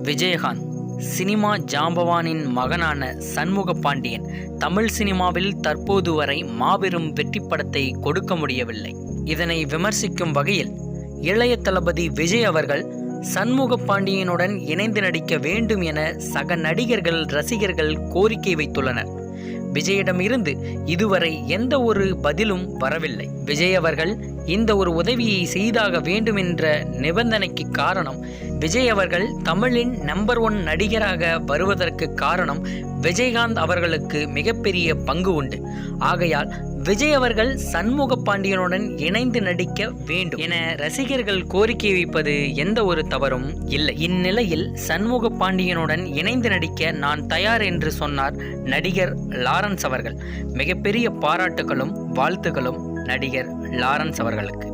Vijayakanth cinema ஜாம்பவானின் மகனான சண்முக பாண்டியன் தமிழ் சினிமாவில் தற்போது வரை மாபெரும் வெற்றி படத்தை கொடுக்க முடியவில்லை. இதனை விமர்சிக்கும் வகையில் இளைய தளபதி விஜய் அவர்கள் சண்முக பாண்டியனுடன் இணைந்து நடிக்க வேண்டும் என சக நடிகர்கள் ரசிகர்கள் கோரிக்கை வைத்துள்ளனர். விஜயிடமிருந்து இதுவரை எந்த ஒரு பதிலும் வரவில்லை. விஜய் அவர்கள் இந்த ஒரு உதவியை செய்தாக வேண்டும் என்ற நிபந்தனைக்கு காரணம், விஜய் அவர்கள் தமிழின் நம்பர் 1 நடிகராக வருவதற்கு காரணம் விஜயகாந்த் அவர்களுக்கு மிகப்பெரிய பங்கு உண்டு. ஆகையால் விஜய் அவர்கள் சண்முக பாண்டியனுடன் இணைந்து நடிக்க வேண்டும் என ரசிகர்கள் கோரிக்கை வைப்பது எந்த ஒரு தவறும் இல்லை. இந்நிலையில் சண்முக பாண்டியனுடன் இணைந்து நடிக்க நான் தயார் என்று சொன்னார் நடிகர் லாரன்ஸ் அவர்கள். மிகப்பெரிய பாராட்டுகளும் வாழ்த்துக்களும் நடிகர் லாரன்ஸ் அவர்களுக்கு.